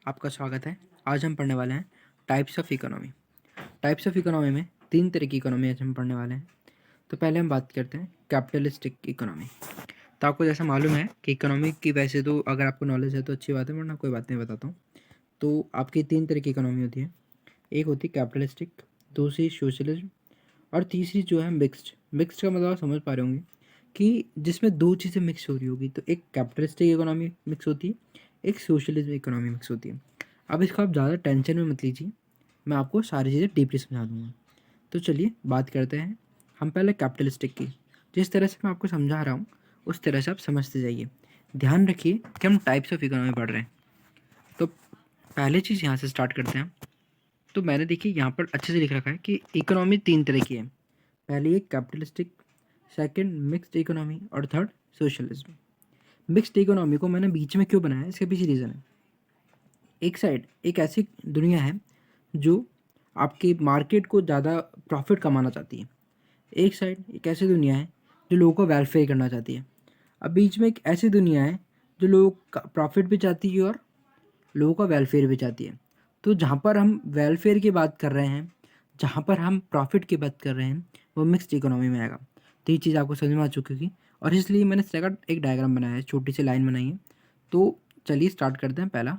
आपका स्वागत है। आज हम पढ़ने वाले हैं types of economy. Types of economy में 3 तरह की इकोनॉमी आज हम पढ़ने वाले हैं। तो पहले हम बात करते हैं कैपिटलिस्टिक इकोनॉमी। तो आपको जैसा मालूम है कि इकोनॉमी की वैसे तो अगर आपको नॉलेज है तो अच्छी बात है, वरना कोई बात नहीं, बताता हूँ। तो आपकी 3 तरह की इकोनॉमी होती है। एक होती है कैपिटलिस्टिक, दूसरी सोशलिज्म और तीसरी जो है मिक्स्ड। मिक्स्ड का मतलब आप समझ पा रहे होंगे कि जिसमें 2 चीज़ें मिक्स हो रही होगी। तो एक कैपिटलिस्टिक इकोनॉमी मिक्स होती है, एक सोशलिज्म इकोनॉमी मिक्स होती है। अब इसको आप ज़्यादा टेंशन में मत लीजिए, मैं आपको सारी चीज़ें डीपली समझा दूँगा। तो चलिए बात करते हैं हम पहले कैपिटलिस्टिक की। जिस तरह से मैं आपको समझा रहा हूँ उस तरह से आप समझते जाइए। ध्यान रखिए कि हम टाइप्स ऑफ इकोनॉमी पढ़ रहे हैं। तो पहले चीज़ यहाँ से स्टार्ट करते हैं। तो मैंने देखिए यहाँ पर अच्छे से लिख रखा है कि इकोनॉमी 3 तरह की है। पहली एक कैपिटलिस्टिक, सेकंड मिक्स्ड इकोनॉमी और थर्ड सोशलिज्म। मिक्स्ड इकोनॉमी को मैंने बीच में क्यों बनाया, इसके पीछे रीज़न है। एक साइड एक ऐसी दुनिया है जो आपके मार्केट को ज़्यादा प्रॉफिट कमाना चाहती है। एक साइड एक ऐसी दुनिया है जो लोगों को वेलफेयर करना चाहती है। अब बीच में एक ऐसी दुनिया है जो लोगों का प्रॉफिट भी चाहती है और लोगों का वेलफेयर भी चाहती है। तो जहाँ पर हम वेलफेयर की बात कर रहे हैं, जहाँ पर हम प्रॉफिट की बात कर रहे हैं, वो मिक्स्ड इकोनॉमी में आएगा। तो ये चीज़ आपको समझ में आ चुकी होगी और इसलिए मैंने इस तरह का एक डायग्राम बनाया है, छोटी सी लाइन बनाई है। तो चलिए स्टार्ट करते हैं। पहला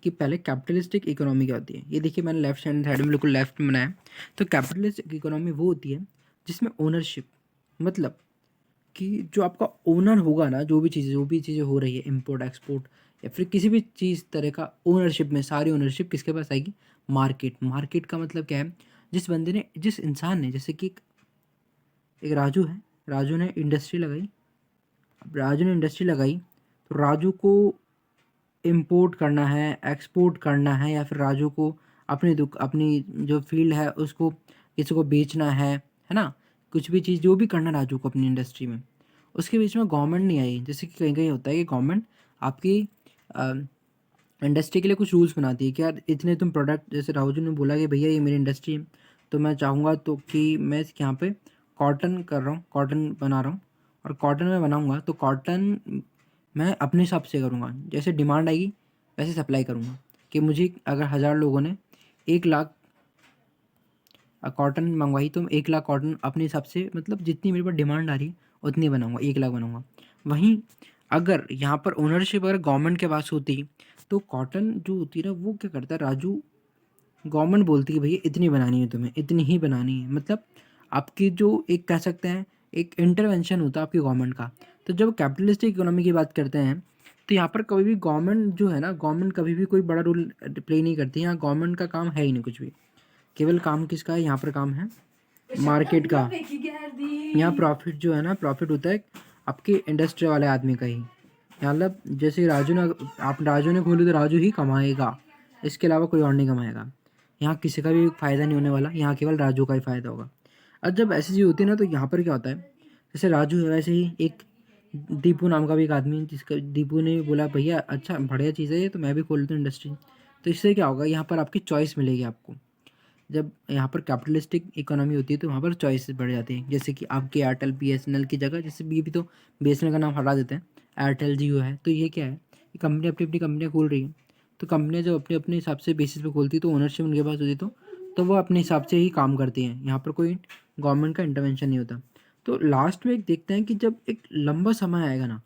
कि पहले कैपिटलिस्टिक इकोनॉमी क्या होती है। ये देखिए मैंने लेफ्ट हैंड साइड में बिल्कुल लेफ्ट में बनाया है। तो कैपिटलिस्टिक इकोनॉमी वो होती है जिसमें ओनरशिप, मतलब कि जो आपका ओनर होगा ना, जो भी चीज़ें हो रही है, इंपोर्ट एक्सपोर्ट या फिर किसी भी चीज़ तरह का ओनरशिप में सारी ओनरशिप किसके पास आएगी? मार्केट। मार्केट का मतलब क्या है? जिस बंदे ने, जिस इंसान ने, जैसे कि एक राजू है, राजू ने इंडस्ट्री लगाई। अब राजू ने इंडस्ट्री लगाई तो राजू को इम्पोर्ट करना है, एक्सपोर्ट करना है, या फिर राजू को अपनी जो फ़ील्ड है उसको किसी को बेचना है ना? कुछ भी चीज़ जो भी करना है राजू को अपनी इंडस्ट्री में, उसके बीच में गवर्नमेंट नहीं आई। जैसे कि कहीं-कहीं होता है कि गवर्नमेंट आपकी अ, इंडस्ट्री के लिए कुछ रूल्स बनाती है कि यार इतने तुम प्रोडक्ट, जैसे राजू ने बोला कि भैया ये मेरी इंडस्ट्री है, तो मैं चाहूँगा तो कि मैं यहाँ पे कॉटन कर रहा हूँ, कॉटन बना रहा हूँ और कॉटन मैं बनाऊँगा तो कॉटन मैं अपने हिसाब से करूँगा। जैसे डिमांड आएगी वैसे सप्लाई करूँगा। कि मुझे अगर 1000 लोगों ने 1 लाख कॉटन मंगवाई तो 1 लाख कॉटन अपने हिसाब से, मतलब जितनी मेरे पास डिमांड आ रही है उतनी बनाऊँगा, 1 लाख बनाऊँगा। वहीं अगर यहाँ पर ओनरशिप अगर गवर्नमेंट के पास होती तो कॉटन जो होती है ना, वो क्या करता है राजू, गवर्नमेंट बोलती है भैया इतनी बनानी है तुम्हें, इतनी ही बनानी है। मतलब आपकी जो एक कह सकते हैं एक इंटरवेंशन होता है आपकी गवर्नमेंट का। तो जब कैपिटलिस्टिक इकोनॉमी की बात करते हैं तो यहाँ पर कभी भी गवर्नमेंट जो है ना, गवर्नमेंट कभी भी कोई बड़ा रोल प्ले नहीं करती। यहाँ गवर्नमेंट का काम है ही नहीं कुछ भी। केवल काम किसका है? यहाँ पर काम है मार्केट का। यहाँ प्रॉफिट जो है ना, प्रॉफिट होता है आपके इंडस्ट्री वाले आदमी का ही। यहाँ मतलब जैसे राजू ने, आप राजू ने खोली तो राजू ही कमाएगा, इसके अलावा कोई और नहीं कमाएगा। यहाँ किसी का भी फ़ायदा नहीं होने वाला, यहाँ केवल राजू का ही फ़ायदा होगा। और जब ऐसी चीज़ होती है ना तो यहाँ पर क्या होता है, जैसे राजू है वैसे ही एक दीपू नाम का भी एक आदमी, जिसका दीपू ने बोला भैया अच्छा बढ़िया चीज़ है ये, तो मैं भी खोल लेता हूँ इंडस्ट्री। तो इससे क्या होगा, यहाँ पर आपकी चॉइस मिलेगी आपको। जब यहाँ पर कैपिटलिस्टिक इकोनॉमी होती है तो वहाँ पर चॉइसेस बढ़ जाती हैं। जैसे कि आपके एयरटेल बीएसएनएल की जगह, जैसे भी तो बीएसएनएल का नाम हटा देते हैं, एयरटेल जियो है। तो ये क्या है, ये कंपनी अपनी अपनी कंपनियाँ खोल रही हैं। तो कंपनियाँ जब अपने अपने हिसाब से बेसिस पे खोलती है तो ओनरशिप उनके पास होती है, तो वो अपने हिसाब से ही काम करती हैं। यहाँ पर कोई गवर्नमेंट का इंटरवेंशन नहीं होता। तो लास्ट में एक देखते हैं कि जब एक लंबा समय आएगा ना,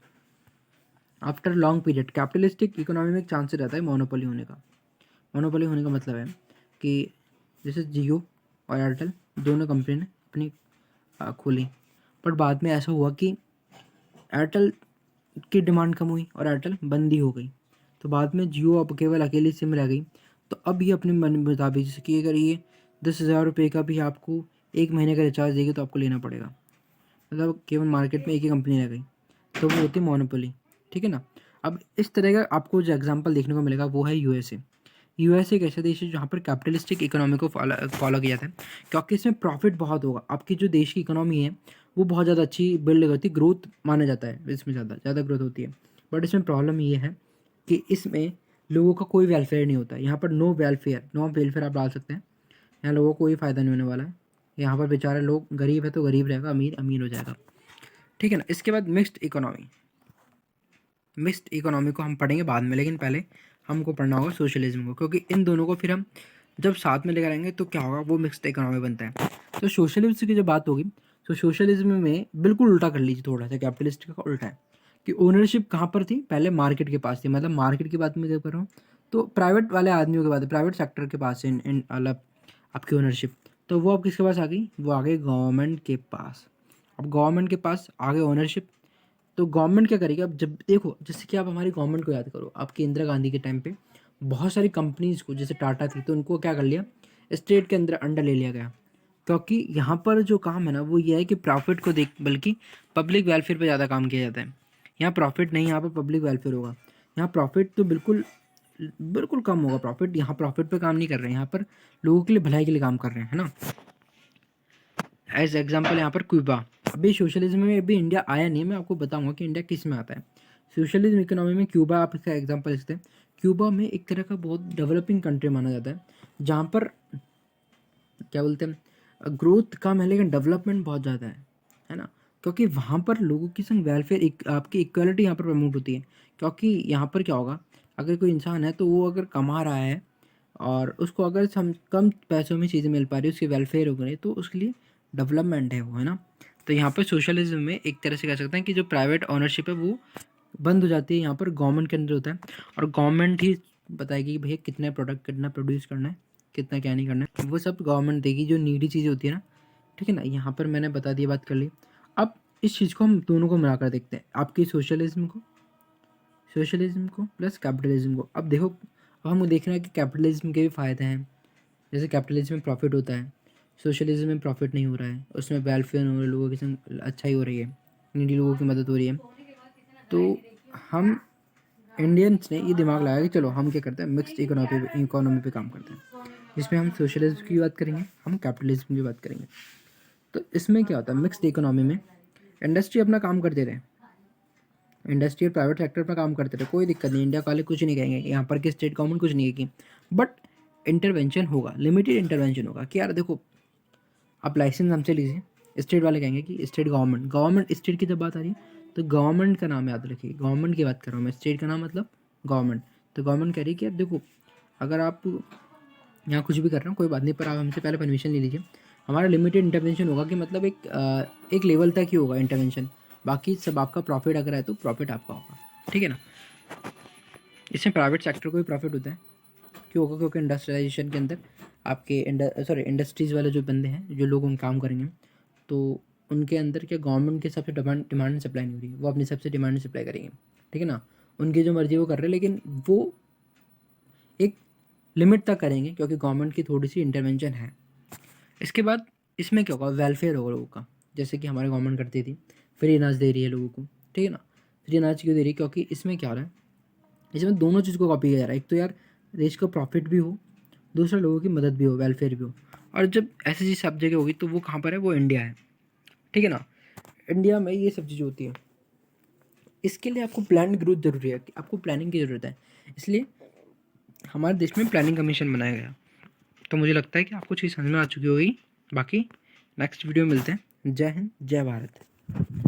after long period, capitalistic economy में एक चांस रहता है मोनोपोली होने का। मोनोपोली होने का मतलब है कि जैसे जियो और एयरटेल दोनों कंपनी ने अपनी खोली, बट बाद में ऐसा हुआ कि एयरटेल की डिमांड कम हुई और एयरटेल बंद ही हो गई। तो बाद में जियो अब केवल अकेली सिम रह गई। तो अब ये अपने मन मुताबिक, जैसे कि अगर ये 10,000 रुपये का भी आपको 1 महीने का रिचार्ज देगी तो आपको लेना पड़ेगा। मतलब केवल मार्केट में एक ही कंपनी रह गई, तो वो होती है मोनोपोली। ठीक है ना? अब इस तरह का आपको जो एग्जांपल देखने को मिलेगा वो है यूएसए। यूएसए एक ऐसा देश है जहाँ पर कैपिटलिस्टिक इकोनॉमी को फॉलो किया था, क्योंकि इसमें प्रॉफिट बहुत होगा। आपकी जो देश की इकोनॉमी है वो बहुत ज़्यादा अच्छी बिल्ड करती है, ग्रोथ माना जाता है इसमें, ज़्यादा ज़्यादा ग्रोथ होती है। बट इसमें प्रॉब्लम ये है कि इसमें लोगों का कोई वेलफेयर नहीं होता। यहाँ पर नो वेलफेयर, नो वेलफेयर आप डाल सकते हैं। यहाँ लोगों को कोई फ़ायदा नहीं होने वाला है। यहाँ पर बेचारे लोग, गरीब है तो गरीब रहेगा, अमीर अमीर हो जाएगा। ठीक है ना? इसके बाद मिक्स्ड इकोनॉमी। मिक्स्ड इकोनॉमी को हम पढ़ेंगे बाद में, लेकिन पहले हमको पढ़ना होगा सोशलिज्म को, क्योंकि इन दोनों को फिर हम जब साथ में लेकर आएंगे तो क्या होगा, वो मिक्स्ड इकोनॉमी बनता है। तो सोशलिज्म की जब बात होगी तो सोशलिज्म में बिल्कुल उल्टा कर लीजिए, थोड़ा सा कैपिटलिस्ट का उल्टा है कि ओनरशिप कहाँ पर थी, पहले मार्केट के पास थी, मतलब मार्केट की बात मैं क्या कर रहा हूँ, तो प्राइवेट वाले आदमियों के पास, प्राइवेट सेक्टर के पास इन मतलब आपकी ओनरशिप, तो वो अब किसके पास आ गई, वो आ गई गवर्नमेंट के पास। अब गवर्नमेंट के पास आ गए ओनरशिप, तो गवर्नमेंट क्या करेगी, अब जब देखो जैसे कि आप हमारी गवर्नमेंट को याद करो, आपकी इंदिरा गांधी के टाइम पे बहुत सारी कंपनीज को, जैसे टाटा थी, तो उनको क्या कर लिया, स्टेट के अंदर अंडर ले लिया गया, क्योंकि यहाँ पर जो काम है ना वो ये है कि प्रॉफिट को देख, बल्कि पब्लिक वेलफेयर पे ज़्यादा काम किया जाता है। यहाँ प्रॉफिट नहीं, यहाँ पर पब्लिक वेलफेयर होगा। यहाँ प्रॉफिट तो बिल्कुल बिल्कुल कम होगा प्रॉफिट, यहाँ प्रॉफिट पे काम नहीं कर रहे हैं, यहाँ पर लोगों के लिए भलाई के लिए काम कर रहे हैं, है ना। एज एग्जाम्पल यहाँ पर क्यूबा, अभी सोशलिज्म में अभी इंडिया आया नहीं, मैं आपको बताऊंगा कि इंडिया किस में आता है। सोशलिज्म इकोनॉमी में क्यूबा आप इसका एग्जाम्पल लेते हैं। क्यूबा में एक तरह का बहुत डेवलपिंग कंट्री माना जाता है, जहाँ पर क्या बोलते हैं, ग्रोथ कम है लेकिन डेवलपमेंट बहुत ज़्यादा है ना, क्योंकि वहाँ पर लोगों की संग वेलफेयर आपकी इक्वलिटी यहाँ पर प्रमोट होती है। क्योंकि यहाँ पर क्या होगा, अगर कोई इंसान है तो वो अगर कमा रहा है और उसको अगर हम कम पैसों में चीज़ें मिल पा रही है, उसकी वेलफेयर हो गई, तो उसके लिए डेवलपमेंट है वो, है ना। तो यहाँ पर सोशलिज्म में एक तरह से कह सकते हैं कि जो प्राइवेट ओनरशिप है वो बंद हो जाती है, यहाँ पर गवर्नमेंट के अंदर होता है, और गवर्नमेंट ही बताएगी कि भैया कितने प्रोडक्ट कितना प्रोड्यूस करना है, कितना क्या नहीं करना है, वो सब गवर्नमेंट देगी, जो नीडी चीज़ें होती है ना, ठीक है ना। यहाँ पर मैंने बता दिया, बात कर ली। अब इस चीज़ को हम दोनों को मिलाकर देखते हैं, आपकी सोशलिज्म को प्लस कैपिटलिज्म को। अब देखो, अब हमें देखना है कि कैपिटलिज्म के भी फ़ायदे हैं, जैसे कैपिटलिज्म में प्रॉफिट होता है, सोशलिज्म में प्रॉफिट नहीं हो रहा है, उसमें वेलफेयर हो रहा है, लोगों की संग अच्छाई हो रही है, नीडी लोगों की मदद हो रही है। तो हम इंडियंस ने ये दिमाग लगाया कि चलो हम क्या करते हैं, मिक्स्ड इकोनॉमी पे काम करते हैं, जिसमें हम सोशलिज्म की बात करेंगे, हम कैपिटलिज्म की बात करेंगे। तो इसमें क्या होता है, मिक्स्ड इकोनॉमी में इंडस्ट्री अपना काम करते रहे, इंडस्ट्री और प्राइवेट सेक्टर पर काम करते रहे, कोई दिक्कत नहीं, इंडिया वाले कुछ नहीं कहेंगे, यहाँ पर की स्टेट गवर्नमेंट कुछ नहीं कहेगी, बट इंटरवेंशन होगा, लिमिटेड इंटरवेंशन होगा कि यार देखो आप लाइसेंस हमसे लीजिए, स्टेट वाले कहेंगे कि स्टेट गवर्नमेंट स्टेट की जब बात आ रही है तो गवर्नमेंट का नाम याद रखिए, गवर्नमेंट की बात कर रहा हूँ मैं, स्टेट का नाम मतलब गवर्नमेंट। तो गवर्नमेंट कह रही है कि यार देखो, अगर आप यहाँ कुछ भी कर रहे हो कोई बात नहीं, पर आप हमसे पहले परमिशन ले लीजिए, हमारा लिमिटेड इंटरवेंशन होगा, कि मतलब एक लेवल तक ही होगा इंटरवेंशन, बाकी सब आपका प्रॉफिट अगर है तो प्रॉफिट आपका होगा, ठीक है ना। इसमें प्राइवेट सेक्टर को भी प्रॉफिट होता है, क्यों होगा, क्योंकि इंडस्ट्रियलाइजेशन के अंदर आपके इंडस्ट्रीज़ वाले जो बंदे हैं, जो लोग उन काम करेंगे, तो उनके अंदर क्या गवर्नमेंट के सबसे डिमांड एंड सप्लाई नहीं हो रही है, वो अपनी सबसे डिमांड एंड सप्लाई करेंगे, ठीक है ना। उनकी जो मर्जी वो कर रहे हैं, लेकिन वो एक लिमिट तक करेंगे, क्योंकि गवर्नमेंट की थोड़ी सी इंटरवेंशन है। इसके बाद इसमें क्या होगा, वेलफेयर होगा लोगों का, जैसे कि हमारी गवर्नमेंट करती थी, फ्री अनाज दे रही है लोगों को, ठीक है ना। फ्री अनाज क्यों दे रही है, क्योंकि इसमें क्या हो रहा है, इसमें दोनों चीज़ को कॉपी किया जा रहा है, एक तो यार देश का प्रॉफिट भी हो, दूसरा लोगों की मदद भी हो, वेलफेयर भी हो। और जब ऐसी चीज़ सब जगह होगी तो वो कहाँ पर है, वो इंडिया है, ठीक है ना। इंडिया में ये सब चीज़ें होती है, इसके लिए आपको प्लान ग्रोथ जरूरी है, आपको प्लानिंग की ज़रूरत है, इसलिए हमारे देश में प्लानिंग कमीशन बनाया गया। तो मुझे लगता है कि आपको चीज़ समझ में आ चुकी होगी। बाकी नेक्स्ट वीडियो में मिलते हैं। जय हिंद, जय भारत।